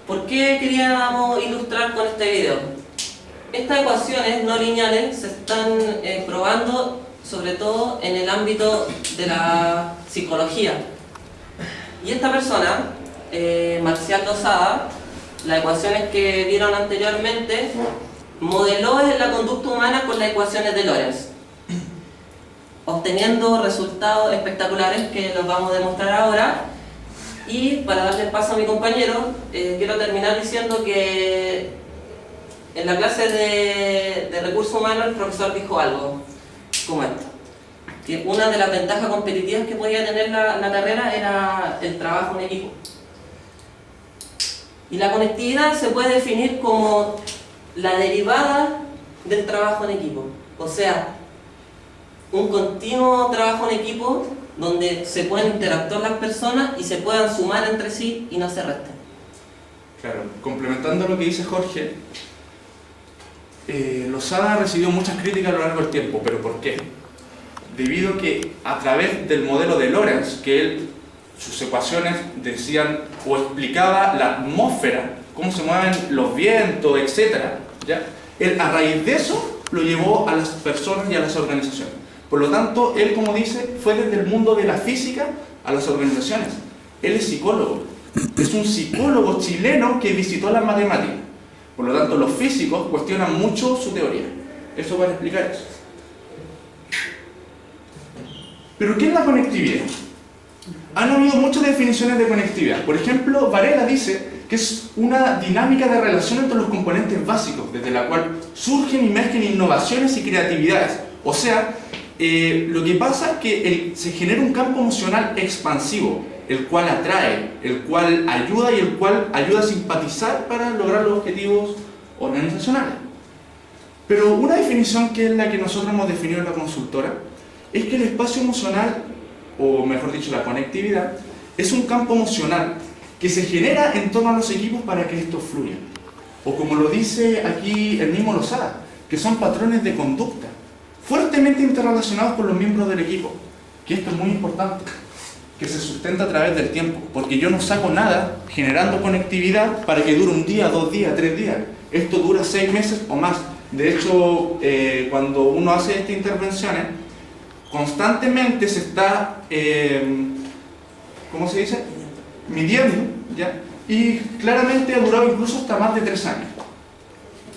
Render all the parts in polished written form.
¿Por qué queríamos ilustrar con este video? Estas ecuaciones no lineales se están probando sobre todo en el ámbito de la psicología. Y esta persona, Marcial Lozada, las ecuaciones que vieron anteriormente, modeló la conducta humana con las ecuaciones de Lorenz, obteniendo resultados espectaculares que los vamos a demostrar ahora. Y para darle paso a mi compañero, quiero terminar diciendo que en la clase de recursos humanos el profesor dijo algo como esto, que una de las ventajas competitivas que podía tener la carrera era el trabajo en equipo. Y la conectividad se puede definir como la derivada del trabajo en equipo, o sea, un continuo trabajo en equipo donde se pueden interactuar las personas y se puedan sumar entre sí y no se resten. Claro, complementando lo que dice Jorge, Lozada ha recibido muchas críticas a lo largo del tiempo, ¿pero por qué? Debido a que a través del modelo de Lorenz, que sus ecuaciones decían o explicaba la atmósfera, cómo se mueven los vientos, etc., ¿ya? Él a raíz de eso lo llevó a las personas y a las organizaciones. Por lo tanto, él, como dice, fue desde el mundo de la física a las organizaciones. Él es psicólogo, es un psicólogo chileno que visitó las matemáticas. Por lo tanto, los físicos cuestionan mucho su teoría. Eso para explicar eso. ¿Pero qué es la conectividad? Han habido muchas definiciones de conectividad. Por ejemplo, Varela dice que es una dinámica de relación entre los componentes básicos, desde la cual surgen y emergen innovaciones y creatividades. O sea, lo que pasa es que se genera un campo emocional expansivo, el cual atrae, el cual ayuda y el cual ayuda a simpatizar para lograr los objetivos organizacionales. Pero una definición que es la que nosotros hemos definido en la consultora es que el espacio emocional, o mejor dicho, la conectividad, es un campo emocional que se genera en torno a los equipos para que estos fluyan. O como lo dice aquí el mismo Lozada, que son patrones de conducta fuertemente interrelacionados con los miembros del equipo. Que esto es muy importante, que se sustenta a través del tiempo, porque yo no saco nada generando conectividad para que dure un día, 2 días, 3 días. Esto dura 6 meses o más. De hecho, cuando uno hace estas intervenciones, constantemente se está, ¿cómo se dice? Midiendo, ¿ya? Y claramente ha durado incluso hasta más de 3 años.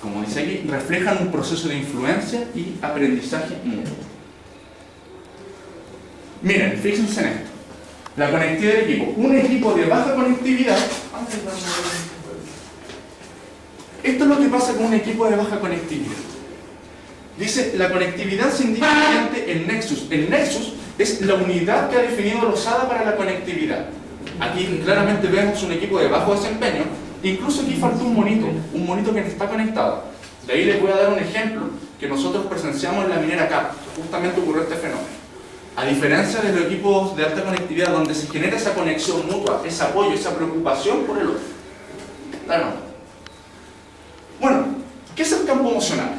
Como dice aquí, reflejan un proceso de influencia y aprendizaje mutuo. Miren, fíjense en esto. La conectividad del equipo. Un equipo de baja conectividad. Esto es lo que pasa con un equipo de baja conectividad. Dice, la conectividad se indica mediante el nexus. El nexus es la unidad que ha definido Lozada para la conectividad. Aquí claramente vemos un equipo de bajo desempeño. Incluso aquí falta un monito que no está conectado. De ahí les voy a dar un ejemplo que nosotros presenciamos en la minera CAP. Justamente ocurrió este fenómeno. A diferencia de los equipos de alta conectividad, donde se genera esa conexión mutua, ese apoyo, esa preocupación por el otro. Claro. Bueno, ¿qué es el campo emocional?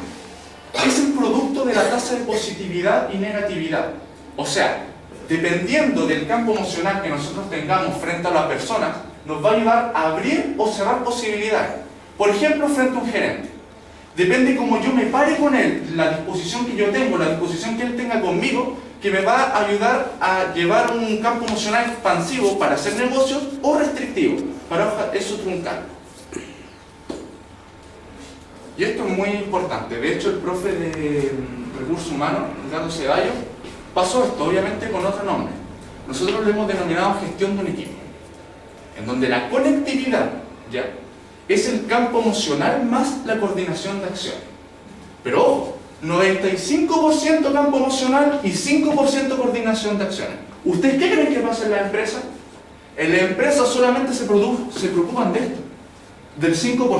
Es el producto de la tasa de positividad y negatividad. O sea, dependiendo del campo emocional que nosotros tengamos frente a las personas, nos va a ayudar a abrir o cerrar posibilidades. Por ejemplo, frente a un gerente. Depende cómo yo me pare con él, la disposición que yo tengo, la disposición que él tenga conmigo, que me va a ayudar a llevar un campo emocional expansivo para hacer negocios o restrictivo, para eso truncar. Y esto es muy importante. De hecho, el profe de Recursos Humanos, Ricardo Ceballos, pasó esto, obviamente con otro nombre. Nosotros lo hemos denominado gestión de un equipo, en donde la conectividad, ¿ya?, es el campo emocional más la coordinación de acción. Pero ojo, 95% campo emocional y 5% coordinación de acciones. ¿Ustedes qué creen que pasa en la empresa? En la empresa solamente se preocupan de esto, del 5%.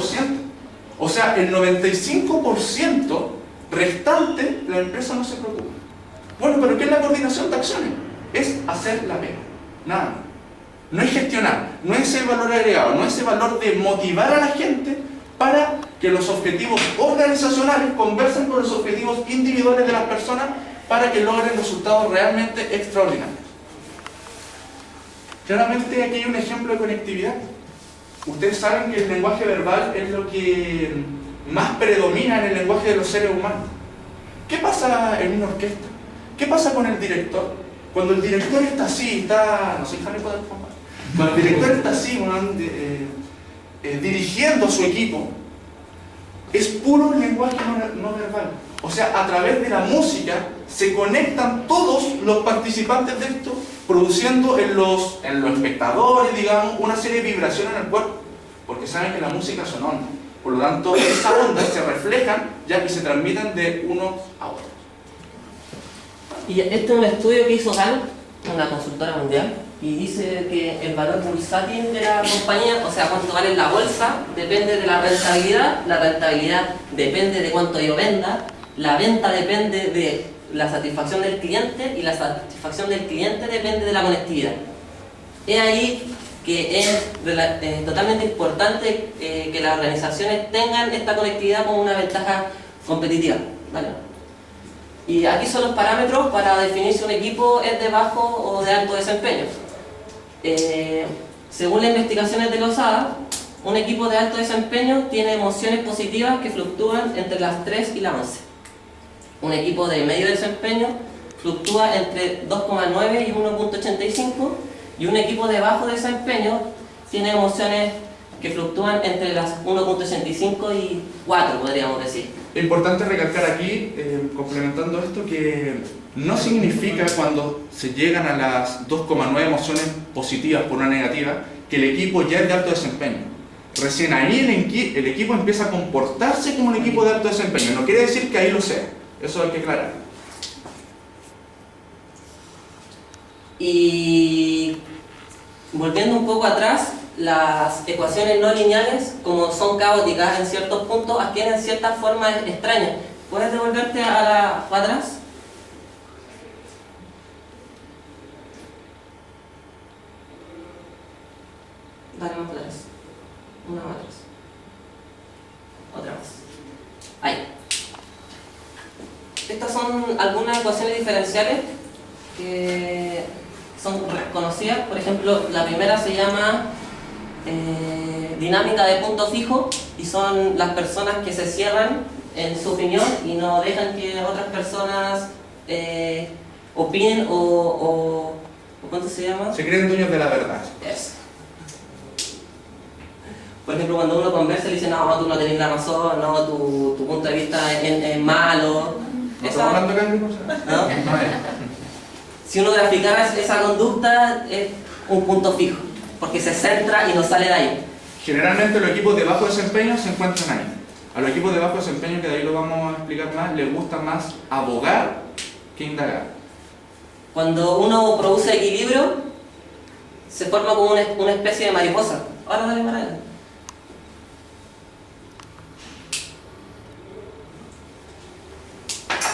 O sea, el 95% restante, la empresa no se preocupa. Bueno, pero ¿qué es la coordinación de acciones? Es hacer la pega, nada más. No es gestionar, no es el valor agregado, no es el valor de motivar a la gente para que los objetivos organizacionales conversen con los objetivos individuales de las personas para que logren resultados realmente extraordinarios. Claramente aquí hay un ejemplo de conectividad. ustedes saben que el lenguaje verbal es lo que más predomina en el lenguaje de los seres humanos. ¿Qué pasa en una orquesta? ¿Qué pasa con el director? Cuando el director está así, no soy Harry Potter, compadre. Cuando el director está así, dirigiendo a su equipo, es puro lenguaje no verbal. O sea, a través de la música se conectan todos los participantes de esto, produciendo en los espectadores, digamos, una serie de vibraciones en el cuerpo, porque saben que la música son ondas. Por lo tanto, esas ondas se reflejan ya que se transmiten de unos a otros. Y este es un estudio que hizo Gallup, una consultora mundial, y dice que el valor bursátil de la compañía, o sea, cuánto vale en la bolsa, depende de la rentabilidad depende de cuánto yo venda, la venta depende de la satisfacción del cliente y la satisfacción del cliente depende de la conectividad. Es ahí que es totalmente importante que las organizaciones tengan esta conectividad como una ventaja competitiva, ¿vale? Y aquí son los parámetros para definir si un equipo es de bajo o de alto desempeño. Según las investigaciones de Lozada, un equipo de alto desempeño tiene emociones positivas que fluctúan entre las 3 y las 11. Un equipo de medio desempeño fluctúa entre 2,9 y 1,85, y un equipo de bajo desempeño tiene emociones que fluctúan entre las 1,85 y 4, podríamos decir. Es importante recalcar aquí, complementando esto, que no significa cuando se llegan a las 2,9 emociones positivas por una negativa, que el equipo ya es de alto desempeño. Recién ahí el equipo empieza a comportarse como un equipo de alto desempeño. No quiere decir que ahí lo sea. Eso hay que aclarar. Y volviendo un poco atrás, las ecuaciones no lineales, como son caóticas en ciertos puntos, adquieren ciertas formas extrañas. ¿Puedes devolverte para atrás? Dale más para atrás. Una más atrás. Otra más. Ahí. Estas son algunas ecuaciones diferenciales que son conocidas. Por ejemplo, la primera se llama dinámica de punto fijo, y son las personas que se cierran en su opinión y no dejan que otras personas opinen o ¿cuánto se llama? Se creen dueños de la verdad. Eso. Por ejemplo, cuando uno conversa y dice, no, tú no tenés la razón, no, tu punto de vista es malo. ¿No estamos hablando acá de cosas? ¿No? Si uno graficara esa conducta, es un punto fijo, porque se centra y no sale de ahí. Generalmente los equipos de bajo desempeño se encuentran ahí. A los equipos de bajo desempeño, que de ahí lo vamos a explicar más, les gusta más abogar que indagar. Cuando uno produce equilibrio, se forma como una especie de mariposa. Ahora dale para allá.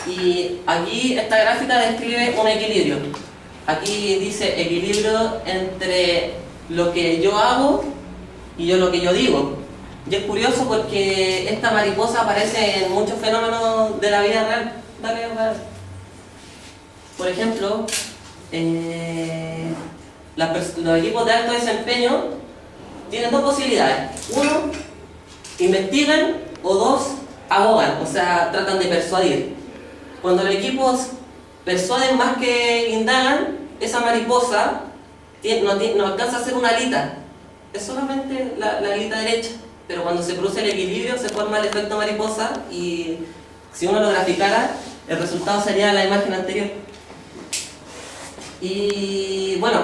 Y aquí esta gráfica describe un equilibrio. Aquí dice equilibrio entre lo que yo hago y lo que yo digo. Y es curioso porque esta mariposa aparece en muchos fenómenos de la vida real. Dale, dale. Por ejemplo, los equipos de alto desempeño tienen dos posibilidades. Uno, investigan, o dos, abogan, o sea, tratan de persuadir. Cuando los equipos persuaden más que indagan, esa mariposa no alcanza a hacer una alita, es solamente la alita derecha. Pero cuando se produce el equilibrio se forma el efecto mariposa, y si uno lo graficara, el resultado sería la imagen anterior. Y bueno,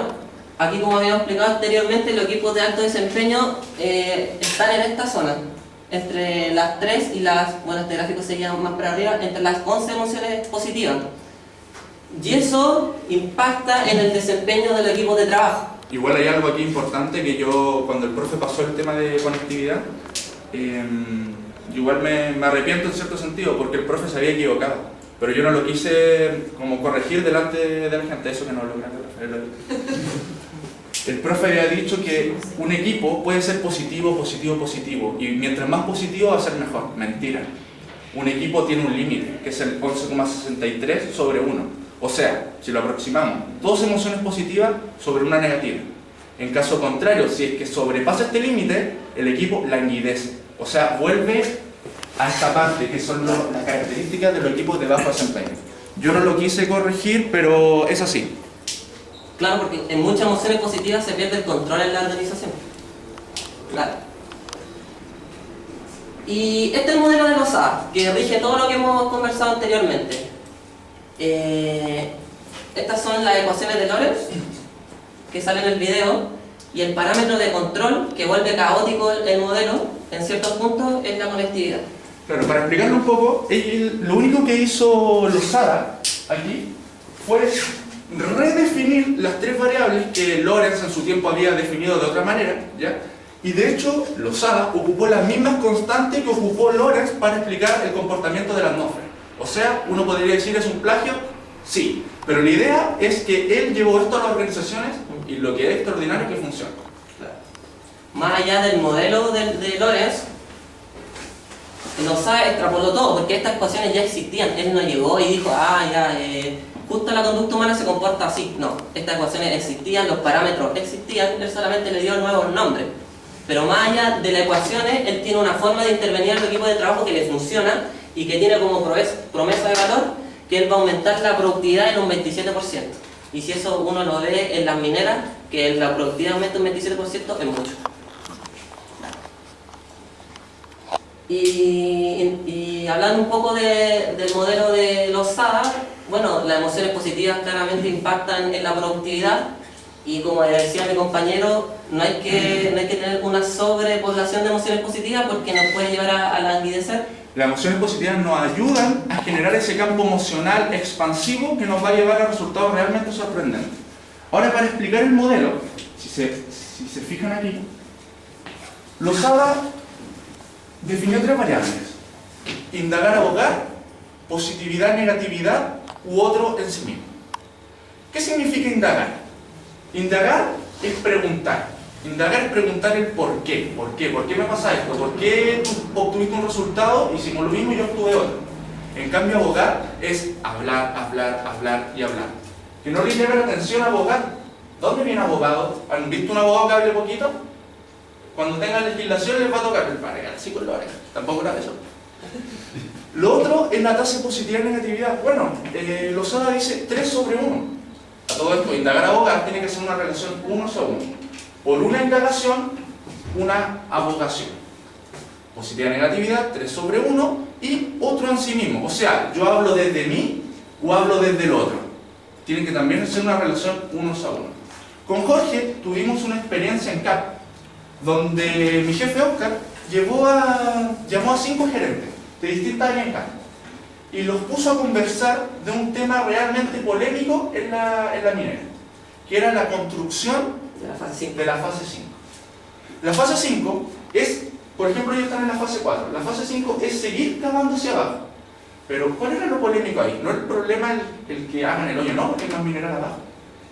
aquí, como habíamos explicado anteriormente, los equipos de alto desempeño están en esta zona, entre las 3 y las, bueno, este gráfico sería más para arriba, entre las 11 emociones positivas. Y eso impacta en el desempeño del equipo de trabajo. Igual hay algo aquí importante, que yo, cuando el profe pasó el tema de conectividad, igual me arrepiento en cierto sentido, porque el profe se había equivocado, pero yo no lo quise como corregir delante de la gente. Eso que no lo logré. El profe había dicho que un equipo puede ser positivo, positivo, positivo, y mientras más positivo va a ser mejor. Mentira. Un equipo tiene un límite, que es el 11,63 sobre 1. O sea, si lo aproximamos, 2 emociones positivas sobre una negativa. En caso contrario, si es que sobrepasa este límite, el equipo languidece. O sea, vuelve a esta parte, que son las características de los equipos de bajo desempeño. Yo no lo quise corregir, pero es así. Claro, porque en muchas emociones positivas se pierde el control en la organización. Claro. Y este es el modelo de Lozada, que rige todo lo que hemos conversado anteriormente. Estas son las ecuaciones de Lorentz, que salen en el video, y el parámetro de control que vuelve caótico el modelo, en ciertos puntos, es la conectividad. Claro, para explicarlo un poco, lo único que hizo Lozada aquí fue redefinir las tres variables que Lorentz en su tiempo había definido de otra manera, ¿ya? Y de hecho, Lozada ocupó las mismas constantes que ocupó Lorentz para explicar el comportamiento de la atmósfera. O sea, uno podría decir, ¿es un plagio? Sí, pero la idea es que él llevó esto a las organizaciones y lo que es extraordinario es que funciona. Claro. Más allá del modelo de Lorentz, Lozada extrapoló todo, porque estas ecuaciones ya existían. Él no llegó y dijo, justo la conducta humana se comporta así. No, estas ecuaciones existían, los parámetros existían, él solamente le dio nuevos nombres. Pero más allá de las ecuaciones, él tiene una forma de intervenir en el equipo de trabajo que le funciona y que tiene como promesa de valor que él va a aumentar la productividad en un 27%. Y si eso uno lo ve en las mineras, que la productividad aumenta un 27% es mucho. Y hablando un poco del modelo de Lozada, bueno, las emociones positivas claramente impactan en la productividad y como decía mi compañero, no hay que tener una sobrepoblación de emociones positivas porque nos puede llevar a languidecer. Las emociones positivas nos ayudan a generar ese campo emocional expansivo que nos va a llevar a resultados realmente sorprendentes. Ahora, para explicar el modelo, si se fijan aquí, Lozada definió tres variables: indagar, abogar, positividad, negatividad u otro en sí mismo. ¿Qué significa indagar? Indagar es preguntar. Indagar es preguntar el por qué. ¿Por qué? ¿Por qué me pasa esto? ¿Por qué tú obtuviste un resultado? Hicimos lo mismo y yo obtuve otro. En cambio, abogar es hablar, hablar, hablar y hablar. Que no le llame la atención a abogar. ¿Dónde viene abogado? ¿Han visto un abogado que hable poquito? Cuando tengan legislación les va a tocar el parear así con la oreja. Tampoco era eso. Lo otro es la tasa de positividad y negatividad. Bueno, Lozada dice 3 sobre 1. A todo esto, indagar, abogar tiene que ser una relación 1 sobre 1. Por una indagación, una abogación. Positividad y negatividad, 3 sobre 1 y otro en sí mismo. O sea, yo hablo desde mí o hablo desde el otro. Tiene que también ser una relación 1 sobre 1. Con Jorge tuvimos una experiencia en CAP, donde mi jefe Oscar llamó a 5 gerentes de distintas áreas en CAP y los puso a conversar de un tema realmente polémico en la minera, que era la construcción de la fase 5. La fase 5 es, por ejemplo, ellos están en la fase 4. La fase 5 es seguir cavando hacia abajo. Pero ¿cuál era lo polémico ahí? No es el problema el que hagan el hoyo, no, porque hay más mineral abajo.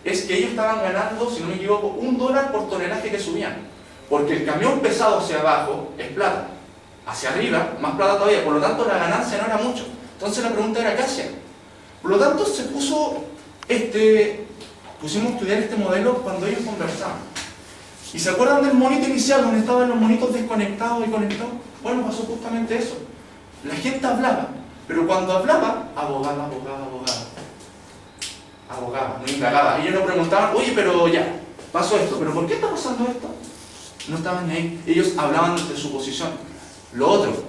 Es que ellos estaban ganando, si no me equivoco, $1 por tonelaje que subían. Porque el camión pesado hacia abajo es plata. Hacia arriba, más plata todavía. Por lo tanto, la ganancia no era mucho. Entonces la pregunta era, ¿qué hacían? Por lo tanto, pusimos a estudiar este modelo cuando ellos conversaban. ¿Y se acuerdan del monito inicial donde estaban los monitos desconectados y conectados? Bueno, pasó justamente eso. La gente hablaba, pero cuando hablaba, abogaba, no indagaba. Y ellos nos preguntaban, oye, pero ya, pasó esto, pero ¿por qué está pasando esto? No estaban ni ahí. Ellos hablaban desde su posición. Lo otro,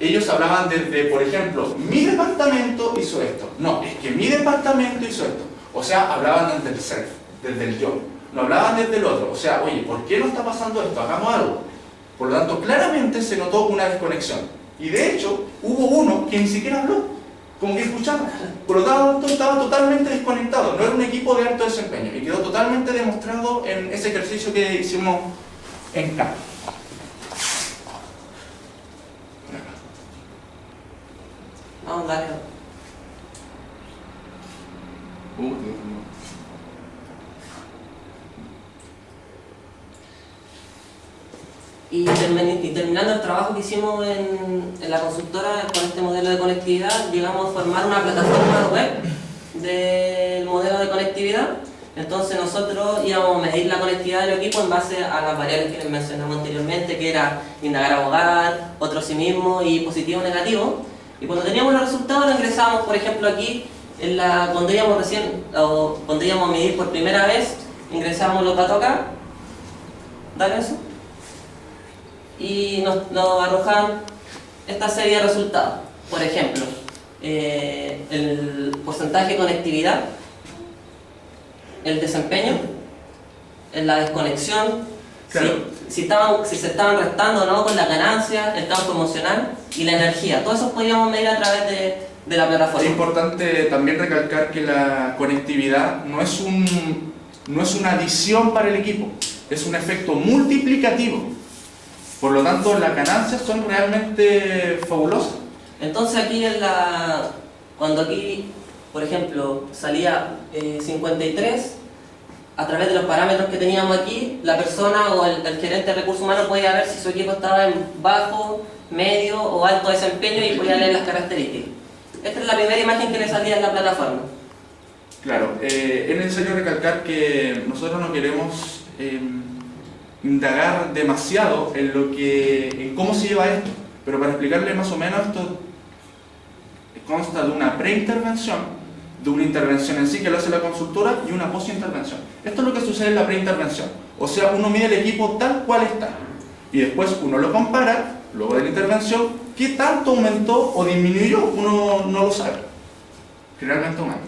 ellos hablaban desde, por ejemplo, mi departamento hizo esto. No, es que mi departamento hizo esto. O sea, hablaban desde el self, desde el yo. No hablaban desde el otro. O sea, oye, ¿por qué no está pasando esto? Hagamos algo. Por lo tanto, claramente se notó una desconexión. Y de hecho, hubo uno que ni siquiera habló, como que escuchaba. Por lo tanto, estaba totalmente desconectado. No era un equipo de alto desempeño. Y quedó totalmente demostrado en ese ejercicio que hicimos en CAP. Vamos, dale. Y terminando el trabajo que hicimos en la consultora con este modelo de conectividad, llegamos a formar una plataforma web del modelo de conectividad Entonces nosotros íbamos a medir la conectividad del equipo en base a las variables que les mencionamos anteriormente, que era indagar, abogar, otro sí mismo y positivo o negativo. Y cuando teníamos los resultados lo ingresábamos, por ejemplo aquí, cuando íbamos recién, o cuando íbamos a medir por primera vez, ingresábamos los datos acá, dale eso, y nos arrojaban esta serie de resultados. Por ejemplo, el porcentaje de conectividad, el desempeño, la desconexión, Claro. si se estaban restando o no con la ganancia, el campo emocional y la energía. Todo eso podíamos medir a través de la plataforma. Es importante también recalcar que la conectividad no es una adición para el equipo, es un efecto multiplicativo. Por lo tanto, las ganancias son realmente fabulosas. Entonces aquí cuando aquí, por ejemplo, salía 53, a través de los parámetros que teníamos aquí, la persona o el gerente de recursos humanos podía ver si su equipo estaba en bajo, medio o alto desempeño y podía leer las características. Esta es la primera imagen que le salía en la plataforma. Claro, es necesario recalcar que nosotros no queremos indagar demasiado en cómo se lleva esto, pero para explicarle más o menos, esto consta de una preintervención, de una intervención en sí que lo hace la consultora y una postintervención. Esto es lo que sucede en la preintervención, o sea, uno mide el equipo tal cual está y después uno lo compara, luego de la intervención, qué tanto aumentó o disminuyó, uno no lo sabe, generalmente aumenta.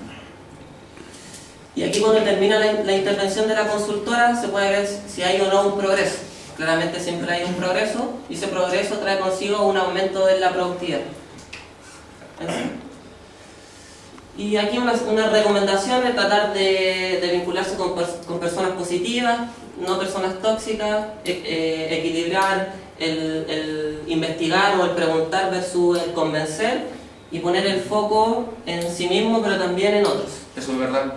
Y aquí cuando termina la intervención de la consultora se puede ver si hay o no un progreso. Claramente siempre hay un progreso y ese progreso trae consigo un aumento en la productividad. Y aquí una recomendación es tratar de vincularse con personas positivas, no personas tóxicas, equilibrar el investigar o el preguntar versus el convencer y poner el foco en sí mismo pero también en otros. Eso es verdad.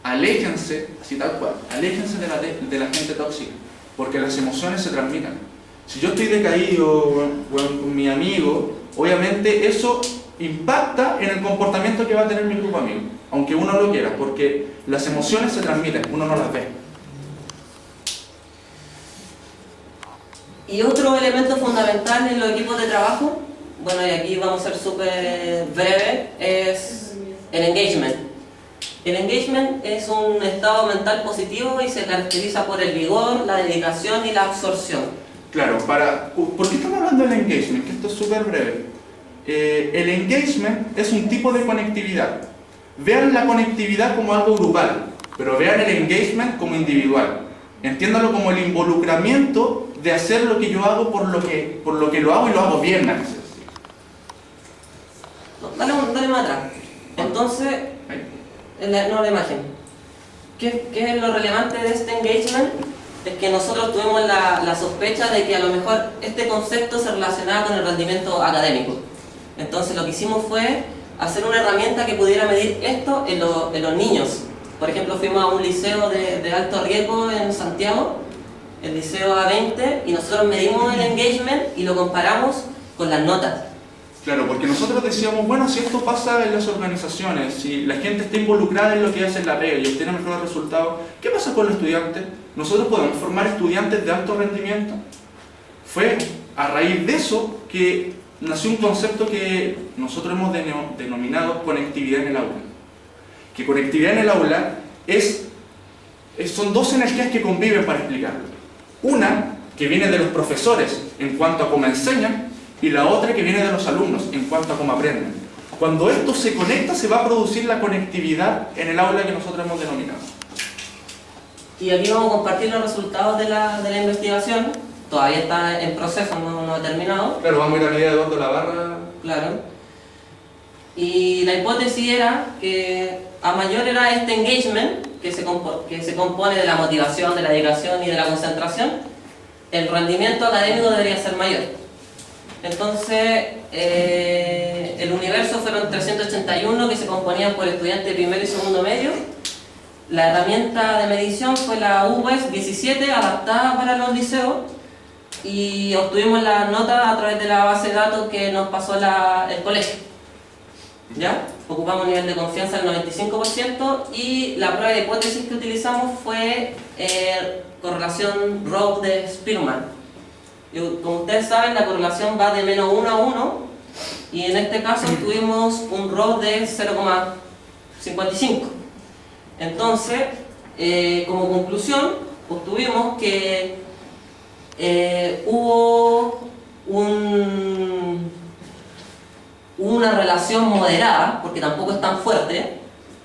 Aléjense, así tal cual, aléjense de la gente tóxica, porque las emociones se transmiten. Si yo estoy decaído con mi amigo, obviamente eso impacta en el comportamiento que va a tener mi grupo amigo, aunque uno lo quiera, porque las emociones se transmiten, uno no las ve. Y otro elemento fundamental en los equipos de trabajo, bueno, y aquí vamos a ser súper breve, es el engagement. El engagement es un estado mental positivo y se caracteriza por el vigor, la dedicación y la absorción. Claro, ¿por qué estamos hablando del engagement? Que esto es súper breve. El engagement es un tipo de conectividad. Vean la conectividad como algo grupal, pero vean el engagement como individual. Entiéndalo como el involucramiento de hacer lo que yo hago por lo que lo hago y lo hago bien. Dale más atrás. Entonces, la imagen. ¿Qué es lo relevante de este engagement? Es que nosotros tuvimos la sospecha de que a lo mejor este concepto se relacionaba con el rendimiento académico. Entonces lo que hicimos fue hacer una herramienta que pudiera medir esto en los niños. Por ejemplo, fuimos a un liceo de alto riesgo en Santiago, el liceo A20, y nosotros medimos el engagement y lo comparamos con las notas. Claro, porque nosotros decíamos, bueno, si esto pasa en las organizaciones, si la gente está involucrada en lo que hace en la pega y obtiene mejores resultados, ¿qué pasa con los estudiantes? ¿Nosotros podemos formar estudiantes de alto rendimiento? Fue a raíz de eso que nació un concepto que nosotros hemos denominado conectividad en el aula. Que conectividad en el aula son dos energías que conviven para explicarlo. Una que viene de los profesores en cuanto a cómo enseñan, y la otra que viene de los alumnos en cuanto a cómo aprenden. Cuando esto se conecta, se va a producir la conectividad en el aula que nosotros hemos denominado. Y aquí vamos a compartir los resultados de la investigación. Todavía está en proceso, no ha terminado. Claro, vamos a ir a medida de Eduardo Labarra. Claro. Y la hipótesis era que a mayor era este engagement, que se compone de la motivación, de la dedicación y de la concentración, el rendimiento académico debería ser mayor. Entonces, el universo fueron 381 que se componían por estudiantes de primero y segundo medio. La herramienta de medición fue la UWES 17, adaptada para los liceos, y obtuvimos las notas a través de la base de datos que nos pasó el colegio. ¿Ya? ocupamos un nivel de confianza del 95% y la prueba de hipótesis que utilizamos fue correlación Rho de Spearman. Y como ustedes saben, la correlación va de menos 1 a 1 y en este caso tuvimos un Rho de 0,55. Entonces, como conclusión, obtuvimos que hubo una relación moderada, porque tampoco es tan fuerte,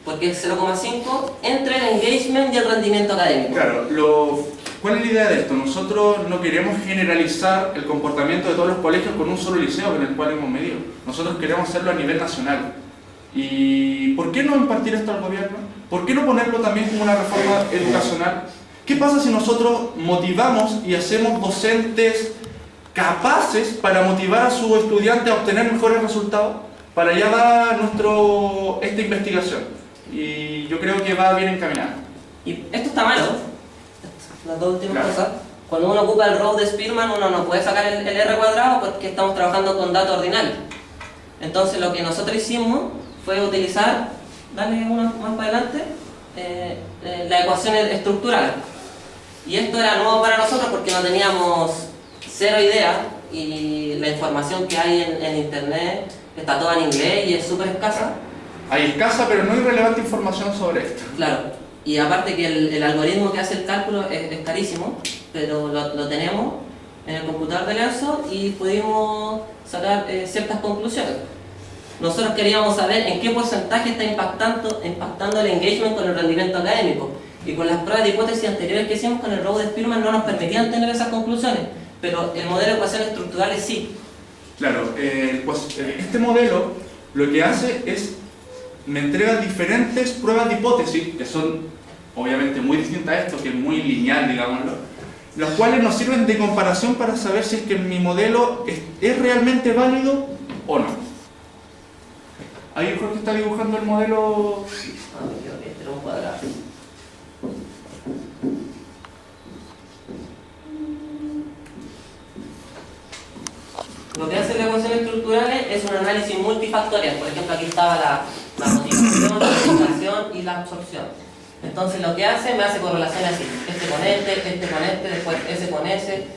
porque es 0,5, entre el engagement y el rendimiento académico. Claro, ¿cuál es la idea de esto? Nosotros no queremos generalizar el comportamiento de todos los colegios con un solo liceo en el cual hemos medido. Nosotros queremos hacerlo a nivel nacional. ¿Y por qué no impartir esto al gobierno? ¿Por qué no ponerlo también como una reforma educacional? ¿Qué pasa si nosotros motivamos y hacemos docentes capaces para motivar a sus estudiantes a obtener mejores resultados? Para allá va esta investigación. Y yo creo que va bien encaminada. Y esto está malo. Las dos últimas Claro. cosas. Cuando uno ocupa el Rho de Spearman, uno no puede sacar el R cuadrado porque estamos trabajando con datos ordinales. Entonces lo que nosotros hicimos fue utilizar, dale uno más para adelante, las ecuaciones estructurales. Y esto era nuevo para nosotros porque no teníamos cero idea y la información que hay en internet está toda en inglés y es súper escasa. Hay escasa pero no irrelevante información sobre esto. Claro. Y aparte que el algoritmo que hace el cálculo es carísimo, pero lo tenemos en el computador de Lenso y pudimos sacar ciertas conclusiones. Nosotros queríamos saber en qué porcentaje está impactando el engagement con el rendimiento académico. Y con las pruebas de hipótesis anteriores que hicimos con el Rho de Spearman no nos permitían tener esas conclusiones, pero el modelo de ecuaciones estructurales sí. Claro, este modelo lo que hace es me entrega diferentes pruebas de hipótesis, que son obviamente muy distintas a esto, que es muy lineal, digámoslo, las cuales nos sirven de comparación para saber si es que mi modelo es realmente válido o no. Ahí Jorge está dibujando el modelo. Ah, me equivoqué, este era un cuadrado. Lo que hacen las ecuaciones estructurales es un análisis multifactorial. Por ejemplo, aquí estaba la motivación, la aplicación y la absorción. Entonces lo que hace, me hace correlaciones así. Este con este, después ese con ese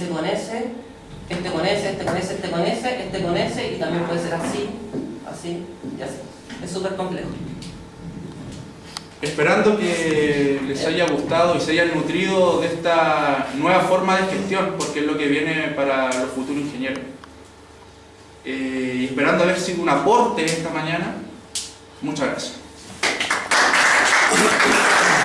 con ese, este con ese, este con ese, este con ese, este con ese, y también puede ser así, así y así. Es súper complejo. Esperando que les haya gustado y se hayan nutrido de esta nueva forma de gestión, porque es lo que viene para los futuros ingenieros. Y esperando haber sido un aporte esta mañana. Muchas gracias.